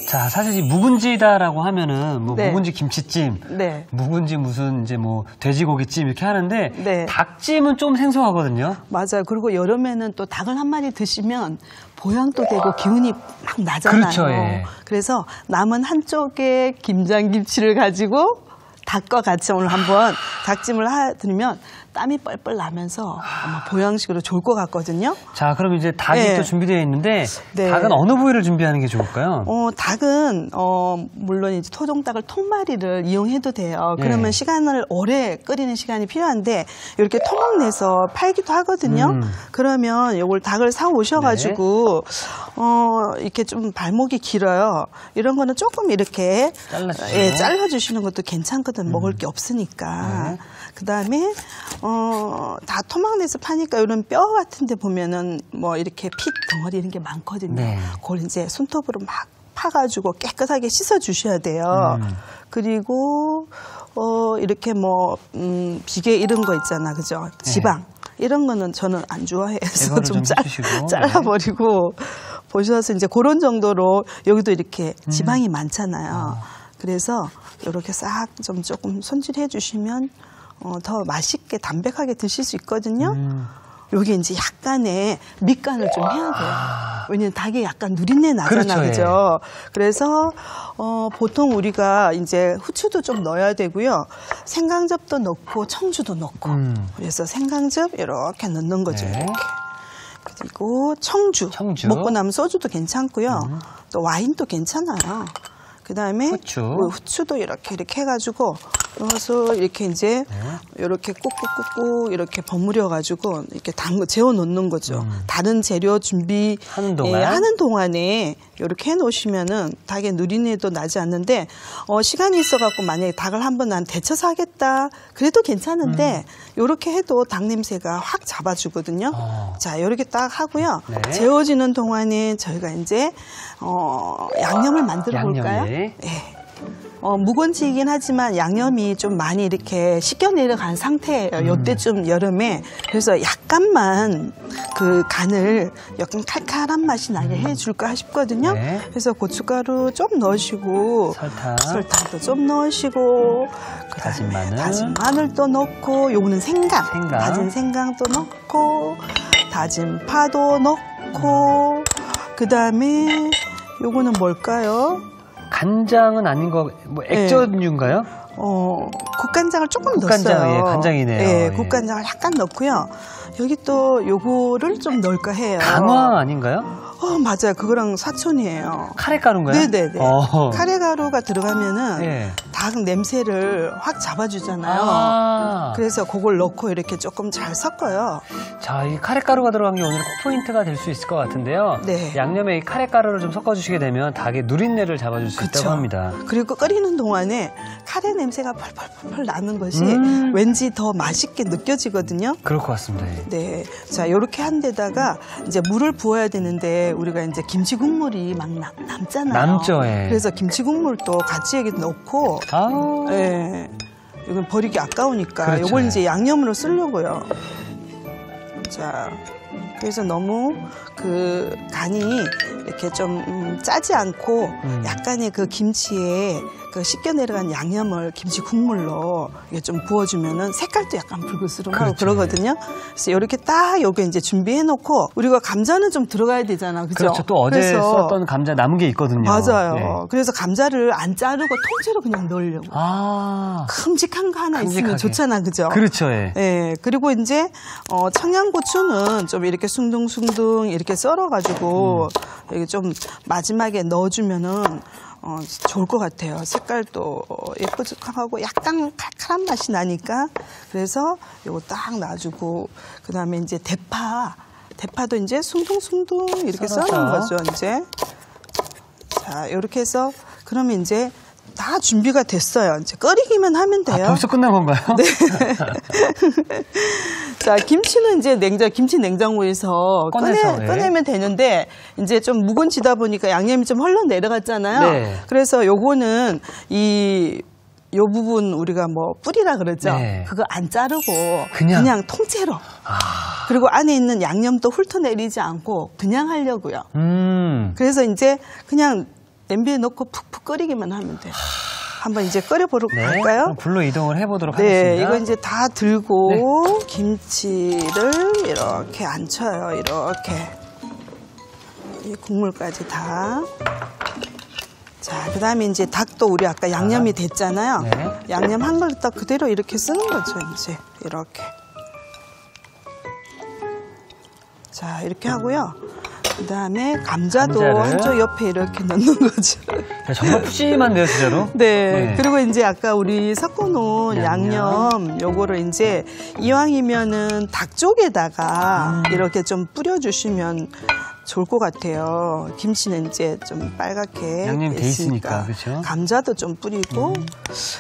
자, 사실 이 묵은지다라고 하면은 뭐 네. 묵은지 김치찜, 네. 묵은지 무슨 이제 뭐 돼지고기찜 이렇게 하는데 네. 닭찜은 좀 생소하거든요. 맞아요. 그리고 여름에는 또 닭을 한 마리 드시면 보양도 되고 기운이 막 나잖아요. 그렇죠, 예. 그래서 남은 한쪽에 김장김치를 가지고 닭과 같이 오늘 한번 닭찜을 드리면 땀이 뻘뻘 나면서 아마 보양식으로 좋을 것 같거든요. 자, 그럼 이제 닭이 네. 또 준비되어 있는데 네. 닭은 어느 부위를 준비하는 게 좋을까요? 닭은 물론 이제 토종닭을 통마리를 이용해도 돼요. 네. 그러면 시간을 오래 끓이는 시간이 필요한데 이렇게 토막 내서 팔기도 하거든요. 그러면 이걸 닭을 사 오셔가지고 이렇게 좀 발목이 길어요. 이런 거는 조금 이렇게 잘라주시는 것도 괜찮거든. 먹을 게 없으니까. 네. 그다음에 다 토막 내서 파니까 이런 뼈 같은데 보면은 뭐 이렇게 핏 덩어리 이런 게 많거든요. 네. 그걸 이제 손톱으로 막 파가지고 깨끗하게 씻어 주셔야 돼요. 그리고 이렇게 뭐 비계 이런 거 있잖아, 그죠? 지방 이런 거는 저는 안 좋아해서 좀 잘라버리고 보셔서 이제 그런 정도로 여기도 이렇게 지방이 많잖아요. 그래서 이렇게 싹 좀 조금 손질해 주시면 더 맛있게 담백하게 드실 수 있거든요. 여기 이제 약간의 밑간을 좀 해야 돼요. 왜냐면 닭이 약간 누린내 나잖아, 그렇죠, 그죠? 그래서 보통 우리가 이제 후추도 좀 넣어야 되고요. 생강즙도 넣고 청주도 넣고. 그래서 생강즙 이렇게 넣는 거죠. 네. 이렇게. 그리고 청주. 먹고 나면 소주도 괜찮고요. 또 와인도 괜찮아요. 그다음에 후추도 이렇게 해가지고 넣어서 이렇게 이제 이렇게 꾹꾹꾹꾹 이렇게 버무려 가지고 이렇게 재워 놓는 거죠. 다른 재료 준비하는 동안에 이렇게 해 놓으시면은 닭의 누린내도 나지 않는데 시간이 있어 갖고 만약에 닭을 한번 난 데쳐서 하겠다 그래도 괜찮은데 이렇게 해도 닭 냄새가 확 잡아주거든요. 자, 이렇게 딱 하고요. 네. 재워지는 동안에 저희가 이제 양념을 만들어 볼까요? 네. 묵은지이긴 하지만 양념이 좀 많이 이렇게 식겨 내려간 상태예요. 요때쯤 여름에. 그래서 약간만 그 간을 약간 칼칼한 맛이 나게 해줄까 싶거든요. 네. 그래서 고춧가루 좀 넣으시고 설탕도 좀 넣으시고 다진 마늘도 넣고 요거는 생강. 다진 생강도 넣고 다진 파도 넣고 그다음에 요거는 뭘까요? 간장은 아닌 거, 뭐 액젓류인가요? 국간장을 조금 넣었어요. 예, 간장이네요. 예, 국간장을 약간 넣고요. 여기 또 요거를 좀 넣을까 해요. 강화 아닌가요? 맞아요. 그거랑 사촌이에요. 카레가루인가요? 네네네. 카레가루가 들어가면은 닭 냄새를 확 잡아주잖아요. 그래서 그걸 넣고 이렇게 조금 잘 섞어요. 자, 이 카레가루가 들어간 게 오늘 꼭 포인트가 될 수 있을 것 같은데요. 네. 양념에 이 카레가루를 좀 섞어주시게 되면 닭의 누린내를 잡아줄 수 있다고 합니다. 그리고 끓이는 동안에 카레 냄새가 펄펄펄 나는 것이 왠지 더 맛있게 느껴지거든요. 그럴 것 같습니다. 네. 자, 이렇게 한 데다가 이제 물을 부어야 되는데 우리가 이제 김치 국물이 막 남잖아요. 남죠, 예. 그래서 김치 국물도 같이 여기 넣고, 예. 이건 버리기 아까우니까 이걸 이제 양념으로 쓰려고요. 자, 그래서 너무 그 간이 이렇게 좀 짜지 않고 약간의 그 김치에 그 식겨 내려간 양념을 김치 국물로 이게 좀 부어주면은 색깔도 약간 붉은스름하고 그러거든요. 그래서 이렇게 딱 요게 이제 준비해 놓고 우리가 감자는 좀 들어가야 되잖아, 그죠? 그렇죠. 또 어제 썼던 감자 남은 게 있거든요. 맞아요. 네. 그래서 감자를 안 자르고 통째로 그냥 넣으려고. 큼직한 거 하나 있으면 좋잖아, 그죠? 그렇죠, 예. 네. 그리고 이제 청양고추는 좀 이렇게 숭둥숭둥 이렇게 썰어가지고 이게 좀 마지막에 넣어주면은. 좋을 것 같아요. 색깔도 예쁘직하고 약간 칼칼한 맛이 나니까 그래서 요거 딱 놔주고 그 다음에 이제 대파도 이제 숭둥숭둥 이렇게 썰는 거죠. 이제 자 이렇게 해서 그러면 이제 다 준비가 됐어요. 이제 끓이기만 하면 돼요. 벌써 끝난 건가요? 네. 자, 김치는 이제 김치 냉장고에서 꺼내면 되는데, 이제 좀 묵은지다 보니까 양념이 좀 흘러 내려갔잖아요. 네. 그래서 요거는 요 부분 우리가 뭐 뿌리라 그러죠. 네. 그거 안 자르고 그냥 통째로. 그리고 안에 있는 양념도 훑어내리지 않고 그냥 하려고요. 그래서 이제 그냥 냄비에 넣고 푹푹 끓이기만 하면 돼요. 한번 이제 끓여보도록 네, 할까요? 그럼 불로 이동을 해보도록 네, 하겠습니다. 이거 이제 다 들고 네. 김치를 이렇게 앉혀요. 이렇게 이 국물까지 다. 자, 그 다음에 이제 닭도 우리 아까 양념이 됐잖아요. 네. 양념 한 그릇 딱 그대로 이렇게 쓰는 거죠. 이제 이렇게. 자, 이렇게 하고요. 그 다음에 감자도 한쪽 옆에 이렇게 넣는 거죠. 정말 푸짐한데요, 진짜로? 네. 네. 그리고 이제 아까 우리 섞어놓은 양념 요거를 이제 이왕이면은 닭 쪽에다가 이렇게 좀 뿌려주시면 좋을 것 같아요. 김치는 이제 좀 빨갛게 양념이 돼 있으니까, 그렇죠? 감자도 좀 뿌리고.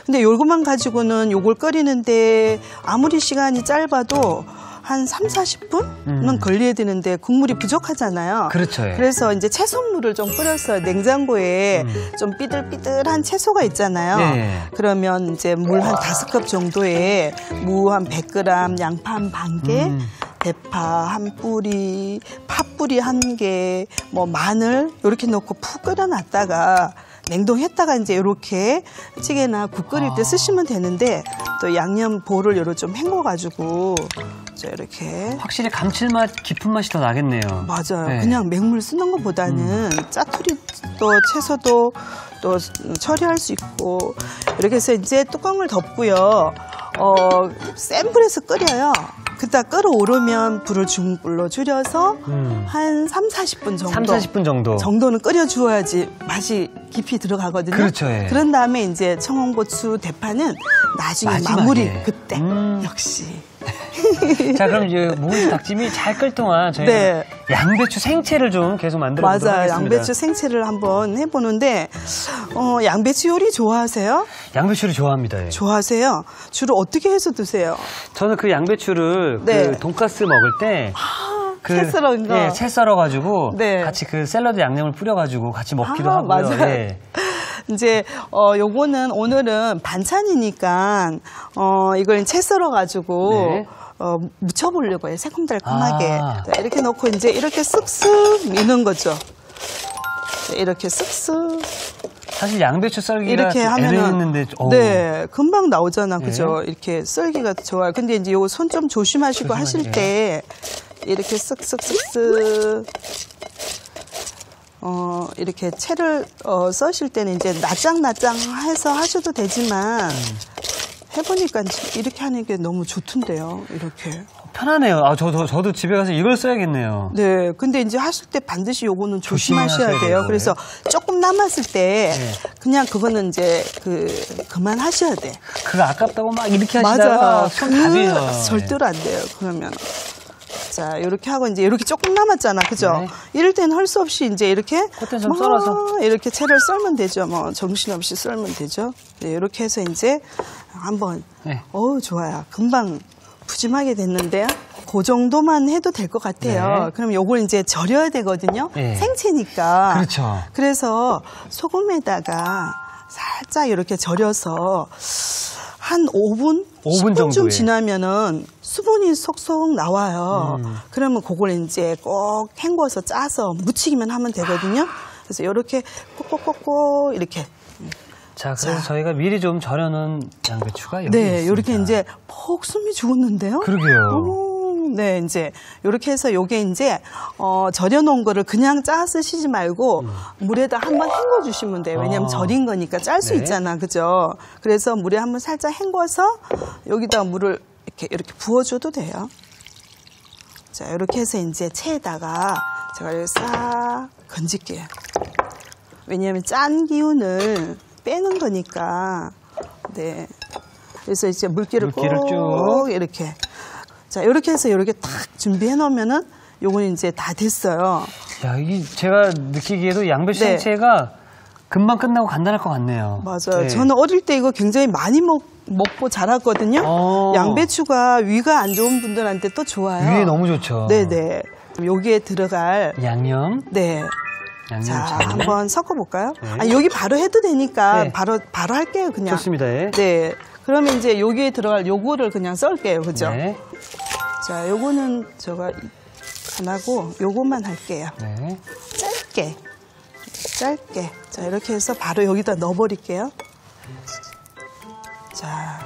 근데 요거만 가지고는 요걸 끓이는데 아무리 시간이 짧아도 한 3-40분은 걸려야 되는데 국물이 부족하잖아요. 그렇죠. 예. 그래서 이제 채소물을 좀 끓였어요. 냉장고에 좀 삐들삐들한 채소가 있잖아요. 네. 그러면 이제 물 한 5컵 정도에 무 한 100g, 양파 한 반 개, 대파 한 뿌리, 팥뿌리 한 개, 뭐 마늘 이렇게 넣고 푹 끓여놨다가 냉동했다가 이제 이렇게 찌개나 국 끓일 때 쓰시면 되는데 또 양념 볼을 요렇게 좀 헹궈가지고 이렇게 확실히 감칠맛 깊은 맛이 더 나겠네요. 맞아요. 네. 그냥 맹물 쓰는 것보다는 짜투리 또 채소도 또 처리할 수 있고 이렇게 해서 이제 뚜껑을 덮고요. 센 불에서 끓여요. 그다 끓어오르면 불을 중불로 줄여서 한 3-40분 정도. 3-40분 정도. 정도는 끓여주어야지 맛이 깊이 들어가거든요. 그렇죠. 예. 그런 다음에 이제 청양고추, 대파는 나중에 마지막에. 마무리 그때. 역시. 자, 그럼 이제 묵은지 닭찜이 잘 끓 동안 저희가 네. 양배추 생채를 좀 계속 만들어 보도록 맞아요. 하겠습니다. 양배추 생채를 한번 해보는데 양배추 요리 좋아하세요? 양배추를 좋아합니다. 예. 좋아하세요? 주로 어떻게 해서 드세요? 저는 그 양배추를 네. 그 돈가스 먹을 때 채 썰은 거? 예, 채 썰어가지고 네. 같이 그 샐러드 양념을 뿌려가지고 같이 먹기도 하고요. 맞아요. 예. 이제 요거는 오늘은 반찬이니까 이걸 채 썰어가지고 네. 무쳐보려고 해요. 새콤달콤하게. 아. 자, 이렇게 넣고 이제 이렇게 쓱쓱 미는 거죠. 자, 이렇게 쓱쓱. 사실 양배추 썰기가 이렇게 하면은 애매했는데 네, 금방 나오잖아, 그죠? 네. 이렇게 썰기가 좋아요. 근데 이제 요거 손 좀 조심하시고 하실 때 이렇게 쓱쓱쓱쓱 이렇게 채를 써실 때는 이제 납작납작해서 하셔도 되지만 해보니까 이렇게 하는 게 너무 좋던데요. 이렇게. 편하네요. 저도 집에 가서 이걸 써야겠네요. 네, 근데 이제 하실 때 반드시 요거는 조심하셔야 돼요. 되고요. 그래서 조금 남았을 때 네. 그냥 그거는 이제 그만하셔야 돼. 그거 아깝다고 막 이렇게 하시다가 맞아. 손 다 비요. 절대로 안 돼요. 그러면. 자, 이렇게 하고 이제 이렇게 조금 남았잖아. 그죠? 네. 이럴 때는 할 수 없이 이제 이렇게 그때 좀 썰어서. 이렇게 채를 썰면 되죠. 뭐 정신없이 썰면 되죠. 네, 이렇게 해서 이제 한번 네. 좋아요. 금방 푸짐하게 됐는데요. 그 정도만 해도 될 것 같아요. 네. 그럼 요걸 이제 절여야 되거든요. 네. 생채니까. 그렇죠. 그래서 소금에다가 살짝 이렇게 절여서 한 5분? 5분 10분 정도에. 좀 지나면은 수분이 속속 나와요. 그러면 그걸 이제 꼭 헹궈서 짜서 무치기만 하면 되거든요. 그래서 이렇게 꼭꼭꼭꼭 이렇게. 자, 그래서 저희가 미리 좀 절여놓은 양배추가 여기 네, 있습니다. 이렇게 이제 퍽 숨이 죽었는데요. 그러게요. 네, 이제 이렇게 해서 요게 이제 절여놓은 거를 그냥 짜 쓰시지 말고 물에다 한번 헹궈 주시면 돼요. 왜냐하면 절인 거니까 짤 수 네. 있잖아, 그죠? 그래서 물에 한번 살짝 헹궈서 여기다 물을 이렇게 부어줘도 돼요. 자, 이렇게 해서 이제 채에다가 제가 이렇게 싹 건질게요. 왜냐하면 짠 기운을 빼는 거니까. 네. 그래서 이제 물기를 꼭 쭉. 이렇게. 자, 이렇게 해서 이렇게 딱 준비해 놓으면은 요건 이제 다 됐어요. 야, 이 제가 느끼기에도 양배추 네. 생채가 금방 끝나고 간단할 것 같네요. 맞아요. 네. 저는 어릴 때 이거 굉장히 많이 먹고 자랐거든요. 양배추가 위가 안 좋은 분들한테 또 좋아요. 위에 너무 좋죠. 네네. 여기에 들어갈 양념. 네. 양념 자, 잘. 한번 섞어볼까요? 네. 아, 여기 바로 해도 되니까 네. 바로 할게요, 그냥. 좋습니다. 예. 네. 그러면 이제 여기에 들어갈 요거를 그냥 썰게요, 그죠? 네. 자, 요거는 제가 안 하고 요것만 할게요. 네. 짧게. 짧게. 자, 이렇게 해서 바로 여기다 넣어버릴게요. 자,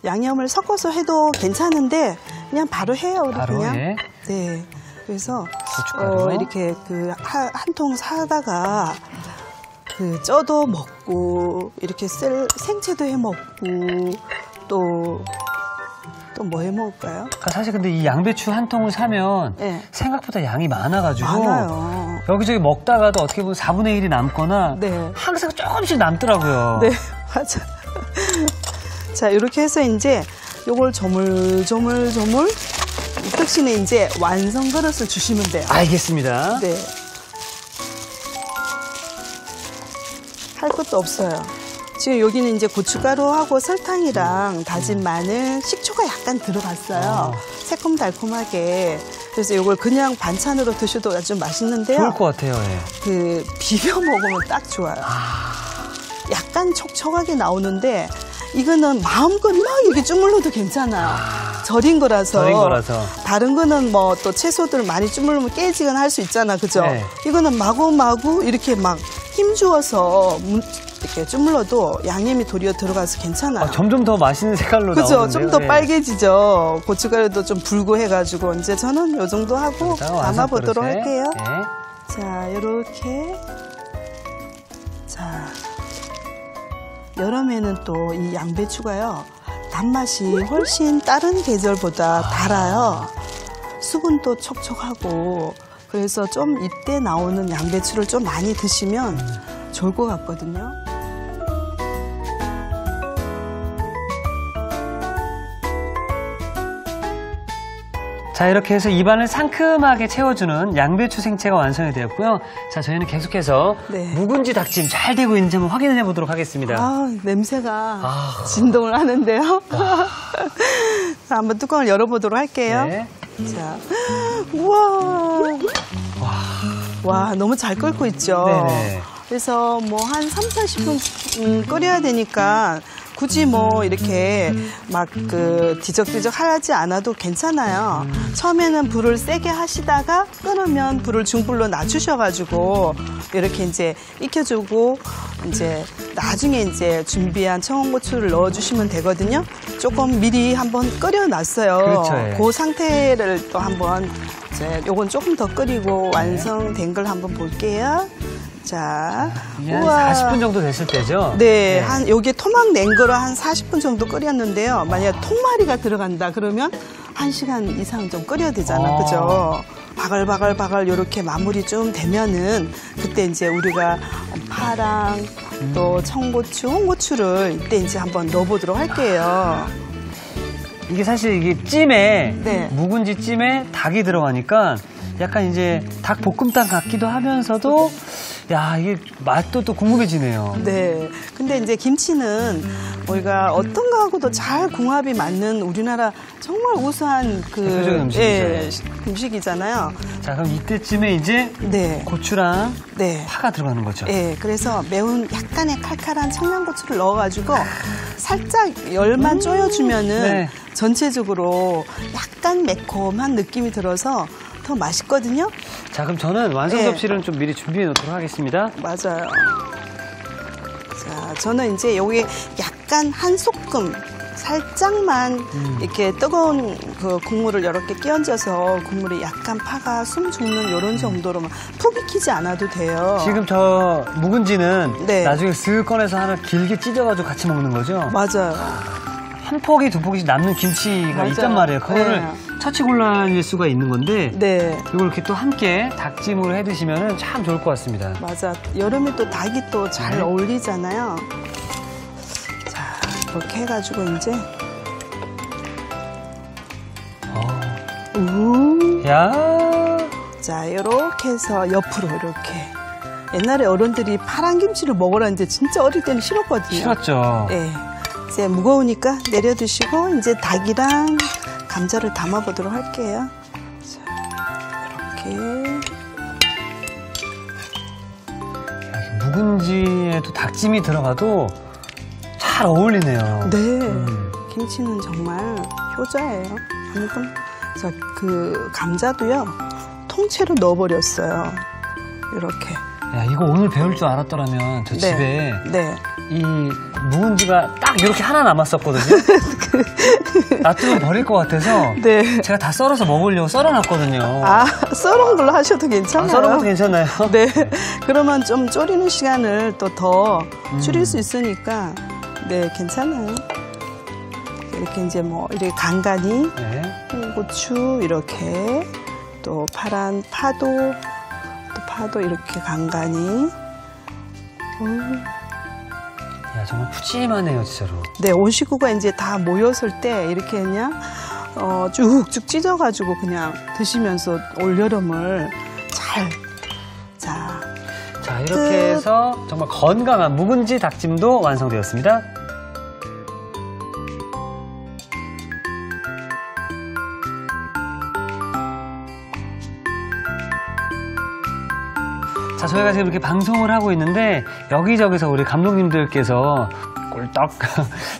양념을 섞어서 해도 괜찮은데 그냥 바로 해요. 우리 바로 그냥. 해. 네. 그래서 이렇게 한 통 사다가 쪄도 먹고 이렇게 생채도 해 먹고 또 뭐 해 먹을까요? 그러니까 사실 근데 이 양배추 한 통을 사면 네. 생각보다 양이 많아가지고 많아요. 여기저기 먹다가도 어떻게 보면 4분의 1이 남거나 네. 항상 조금씩 남더라고요. 네, 맞아. 자, 이렇게 해서 이제 요걸 조물조물 이택 씨는 이제 완성 그릇을 주시면 돼요. 알겠습니다. 네. 할 것도 없어요. 지금 여기는 이제 고춧가루하고 설탕이랑 다진 마늘, 식초가 약간 들어갔어요. 새콤달콤하게. 그래서 이걸 그냥 반찬으로 드셔도 아주 맛있는데요. 좋을 것 같아요. 예. 비벼 먹으면 딱 좋아요. 약간 촉촉하게 나오는데 이거는 마음껏 막 이렇게 주물러도 괜찮아요. 절인 거라서. 다른 거는 뭐 또 채소들 많이 주물르면 깨지거나 할 수 있잖아. 그죠? 네. 이거는 마구마구 이렇게 막 힘주어서 이렇게 주물러도 양념이 도리어 들어가서 괜찮아요. 점점 더 맛있는 색깔로 그죠? 나오는데요. 좀 더 빨개지죠. 고춧가루도 좀 불고 해가지고 이제 저는 요 정도 하고 담아보도록 할게요. 네. 자, 이렇게. 자, 여름에는 또 이 양배추가요. 단맛이 훨씬 다른 계절보다 달아요. 수분도 촉촉하고 그래서 좀 이때 나오는 양배추를 좀 많이 드시면 좋을 것 같거든요. 자, 이렇게 해서 입안을 상큼하게 채워주는 양배추 생채가 완성이 되었고요. 자, 저희는 계속해서 묵은지 닭찜 잘 되고 있는지 한번 확인해 보도록 하겠습니다. 냄새가 진동을 하는데요. 자, 한번 뚜껑을 열어보도록 할게요. 네. 자, 우와. 와, 너무 잘 끓고 있죠. 네네. 그래서 뭐 한 30-40분 끓여야 되니까 굳이 뭐 이렇게 막 뒤적뒤적 하지 않아도 괜찮아요. 처음에는 불을 세게 하시다가 끓으면 불을 중불로 낮추셔가지고 이렇게 이제 익혀주고 이제 나중에 이제 준비한 청양고추를 넣어주시면 되거든요. 조금 미리 한번 끓여놨어요. 그렇죠. 예. 그 상태를 또 한번 이제 요건 조금 더 끓이고 완성된 걸 한번 볼게요. 자, 한 40분 정도 됐을 때죠? 네, 여기에 토막 낸 거로 한 40분 정도 끓였는데요. 만약 통마리가 들어간다 그러면 1시간 이상 좀 끓여야 되잖아, 그죠? 바글바글 이렇게 마무리 좀 되면은 그때 이제 우리가 파랑 또 청고추, 홍고추를 이때 이제 한번 넣어보도록 할게요. 이게 사실 이게 찜에 묵은지 찜에 닭이 들어가니까 약간 이제 닭 볶음탕 같기도 하면서도 야, 이게 맛도 또 궁금해지네요. 네. 근데 이제 김치는 우리가 어떤 거하고도 잘 궁합이 맞는 우리나라 정말 우수한 대표적인 음식이잖아요. 자, 그럼 이때쯤에 이제 고추랑 파가 들어가는 거죠. 네. 그래서 매운 약간의 칼칼한 청양고추를 넣어가지고 살짝 열만 쪼여주면은 전체적으로 약간 매콤한 느낌이 들어서 더 맛있거든요. 자, 그럼 저는 완성 접시를 좀 미리 준비해 놓도록 하겠습니다. 맞아요. 자, 저는 이제 여기에 약간 한 소끔 살짝만 이렇게 뜨거운 국물을 이렇게 끼얹어서 국물이 약간 파가 숨 죽는 이런 정도로만 푹 익히지 않아도 돼요. 지금 저 묵은지는 나중에 쓱 꺼내서 하나 길게 찢어가지고 같이 먹는 거죠? 맞아요. 한 포기, 두 포기씩 남는 김치가 있단 말이에요. 그거를 처치곤란일 수가 있는 건데 이걸 이렇게 또 함께 닭찜으로 해 드시면 참 좋을 것 같습니다. 맞아. 여름에 또 닭이 또 잘 어울리잖아요. 자, 이렇게 해가지고 이제 야. 자, 이렇게 해서 옆으로 이렇게. 옛날에 어른들이 파란 김치를 먹으라는데 진짜 어릴 때는 싫었거든요. 싫었죠. 네. 이제 무거우니까 내려두시고 이제 닭이랑 감자를 담아보도록 할게요. 자, 이렇게. 묵은지에도 닭찜이 들어가도 잘 어울리네요. 네. 김치는 정말 효자예요. 아무튼 자, 감자도요 통째로 넣어버렸어요. 이렇게 야, 이거 오늘 배울 줄 알았더라면 저 집에 이 묵은지가 딱 이렇게 하나 남았었거든요. 놔두면 버릴 것 같아서 제가 다 썰어서 먹으려고 썰어놨거든요. 아, 썰은 걸로 하셔도 괜찮아요. 썰은 것도 괜찮나요? 네. 그러면 좀 졸이는 시간을 또 더 줄일 수 있으니까 괜찮아요. 이렇게 이제 뭐 이렇게 간간히 고추 이렇게 또 파란 파도 이렇게 간간히. 야, 정말 푸짐하네요, 진짜로. 네, 온 식구가 이제 다 모였을 때 이렇게 그냥 쭉쭉 찢어가지고 그냥 드시면서 올여름을 자, 이렇게 해서 정말 건강한 묵은지 닭찜도 완성되었습니다. 자, 저희가 지금 이렇게 방송을 하고 있는데 여기저기서 우리 감독님들께서 꿀떡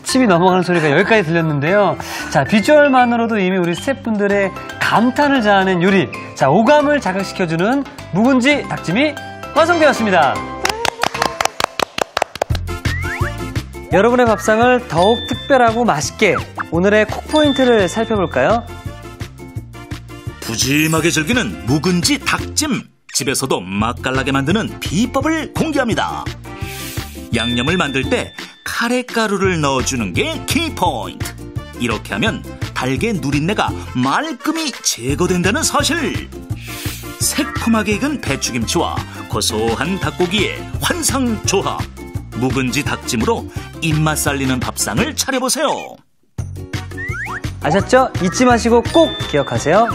침이 넘어가는 소리가 여기까지 들렸는데요. 자, 비주얼만으로도 이미 우리 스태프분들의 감탄을 자아낸 요리, 자, 오감을 자극시켜주는 묵은지 닭찜이 완성되었습니다. 여러분의 밥상을 더욱 특별하고 맛있게 오늘의 콕포인트를 살펴볼까요? 푸짐하게 즐기는 묵은지 닭찜. 집에서도 맛깔나게 만드는 비법을 공개합니다. 양념을 만들 때 카레가루를 넣어주는 게 키포인트. 이렇게 하면 닭의 누린내가 말끔히 제거된다는 사실. 새콤하게 익은 배추김치와 고소한 닭고기의 환상조합. 묵은지 닭찜으로 입맛 살리는 밥상을 차려보세요. 아셨죠? 잊지 마시고 꼭 기억하세요.